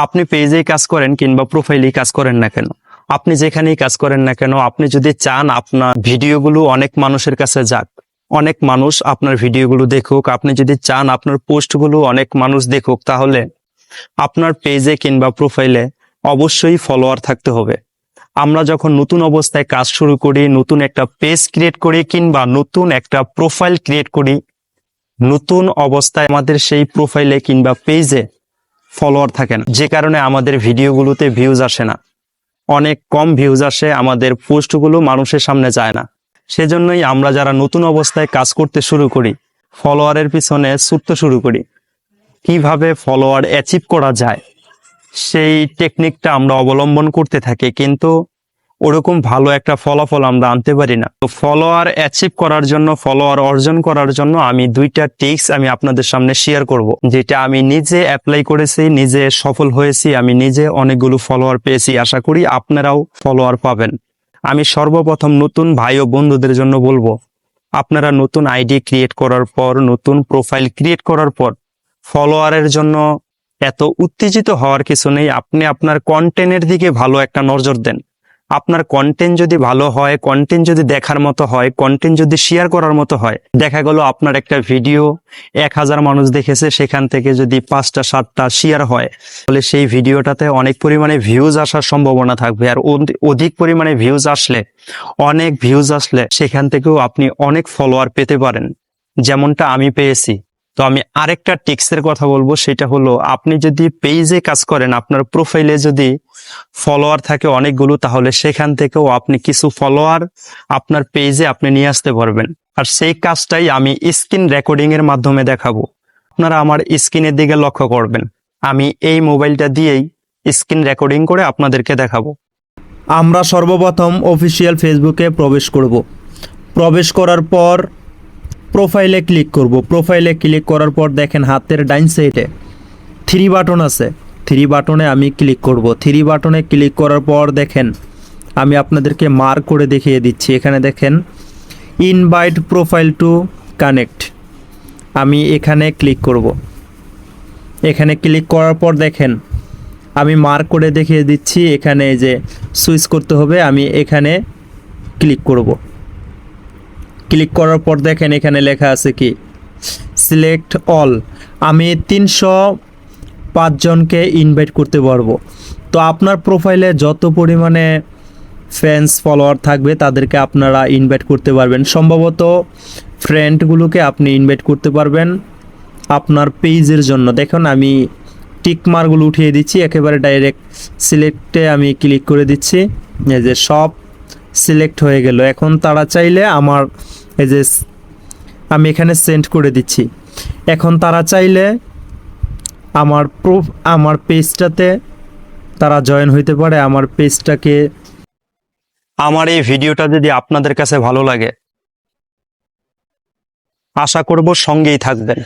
আপনি পেজেই কাজ করেন কিংবা প্রোফাইলেই কাজ করেন না কেন, আপনি যেখানেই কাজ করেন না কেন, আপনি যদি চান আপনার ভিডিওগুলো অনেক মানুষের কাছে যাক, অনেক মানুষ আপনার ভিডিওগুলো দেখুক, আপনি যদি চান আপনার পোস্টগুলো অনেক মানুষ দেখুক, তাহলে আপনার পেজে কিংবা প্রোফাইলে অবশ্যই ফলোয়ার থাকতে হবে। আমরা যখন নতুন অবস্থায় কাজ শুরু করি, নতুন একটা পেজ ক্রিয়েট করি কিংবা নতুন একটা প্রোফাইল ক্রিয়েট করি, নতুন অবস্থায় আমাদের সেই প্রোফাইলে কিংবা পেজে ফলোয়ার থাকে না, যে কারণে আমাদের ভিডিওগুলোতে ভিউজ আসে না, অনেক কম ভিউজ আসে, আমাদের পোস্টগুলো মানুষের সামনে যায় না। সেজন্যই আমরা যারা নতুন অবস্থায় কাজ করতে শুরু করি, ফলোয়ারের পিছনে ছুটতে শুরু করি, কিভাবে ফলোয়ার অ্যাচিভ করা যায় সেই টেকনিকটা আমরা অবলম্বন করতে থাকি, কিন্তু ওরকম ভালো একটা ফলাফল আমরা আনতে পারি না। তো ফলোয়ার অ্যাচিভ করার জন্য, ফলোয়ার অর্জন করার জন্য আমি দুইটা টিপস আমি আপনাদের সামনে শেয়ার করব, যেটা আমি নিজে অ্যাপ্লাই করেছি, নিজে সফল হয়েছি, আমি নিজে অনেকগুলো ফলোয়ার পেয়েছি। আশা করি আপনারাও ফলোয়ার পাবেন। আমি সর্বপ্রথম নতুন ভাই ও বন্ধুদের জন্য বলবো, আপনারা নতুন আইডি ক্রিয়েট করার পর, নতুন প্রোফাইল ক্রিয়েট করার পর ফলোয়ারের জন্য এত উত্তেজিত হওয়ার কিছু নেই। আপনি আপনার কন্টেন্টের দিকে ভালো একটা নজর দেন। আপনার কন্টেন্ট যদি ভালো হয়, কন্টেন্ট যদি দেখার মতো হয়, কন্টেন্ট যদি শেয়ার করার মতো হয়, দেখা গেল আপনার একটা ভিডিও 1000 মানুষ দেখেছে, সেখান থেকে যদি 5টা 7টা শেয়ার হয়, তাহলে সেই ভিডিওটাতে অনেক পরিমাণে ভিউজ আসার সম্ভাবনা থাকবে। আর অধিক পরিমাণে ভিউজ আসলে, অনেক ভিউজ আসলে সেখান থেকেও আপনি অনেক ফলোয়ার পেতে পারেন, যেমনটা আমি পেয়েছি। তো আমি আরেকটা টিক্সের কথা বলবো, সেটা হলো আপনি যদি পেজে কাজ করেন, আপনার প্রোফাইলে যদি ফলোয়ার থাকে অনেকগুলো, তাহলে সেখান থেকেও আপনি কিছু ফলোয়ার আপনার পেজে আপনি নিয়ে আসতে পারবেন। আর সেই কাজটাই আমি স্ক্রিন রেকর্ডিং এর মাধ্যমে দেখাবো। আপনারা আমার স্ক্রিনের দিকে লক্ষ্য করবেন, আমি এই মোবাইলটা দিয়েই স্ক্রিন রেকর্ডিং করে আপনাদেরকে দেখাবো। আমরা সর্বপ্রথম অফিসিয়াল ফেসবুকে প্রবেশ করব। প্রবেশ করার পর প্রোফাইলে ক্লিক করব। প্রোফাইলে ক্লিক করার পর দেখেন হাতের ডাইন সাইডে 3 বাটন আছে, 3 বাটনে আমি ক্লিক করব। 3 বাটনে ক্লিক করার পর দেখেন আমি আপনাদেরকে মার্ক করে দেখিয়ে দিচ্ছি। এখানে দেখেন ইনভাইট প্রোফাইল টু কানেক্ট, আমি এখানে ক্লিক করব। এখানে ক্লিক করার পর দেখেন আমি মার্ক করে দেখিয়ে দিচ্ছি, এখানে যে সুইচ করতে হবে, আমি এখানে ক্লিক করব। ক্লিক করার পর দেখেন এখানে লেখা আছে কি সিলেক্ট অল, আমি 305 জনকে ইনভাইট করতে পারবো। তো আপনার প্রোফাইলে যত পরিমাণে ফ্যান্স ফলোয়ার থাকবে তাদেরকে আপনারা ইনভাইট করতে পারবেন। সম্ভবত ফ্রেন্ডগুলোকে আপনি ইনভাইট করতে পারবেন আপনার পেজের জন্য। দেখুন আমি টিক মার্কগুলো উঠিয়ে দিচ্ছি, একেবারে ডাইরেক্ট সিলেক্টে আমি ক্লিক করে দিচ্ছি, এই যে সব সিলেক্ট হয়ে গেল। এখন তারা চাইলে আমার এই যে আমি এখানে সেন্ড করে দিচ্ছি, এখন তারা চাইলে আমার পেজটাতে তারা জয়েন হইতে পারে। আমার পেজটাকে, আমার এই ভিডিওটা যদি আপনাদের কাছে ভালো লাগে, আশা করব সঙ্গেই থাকবেন।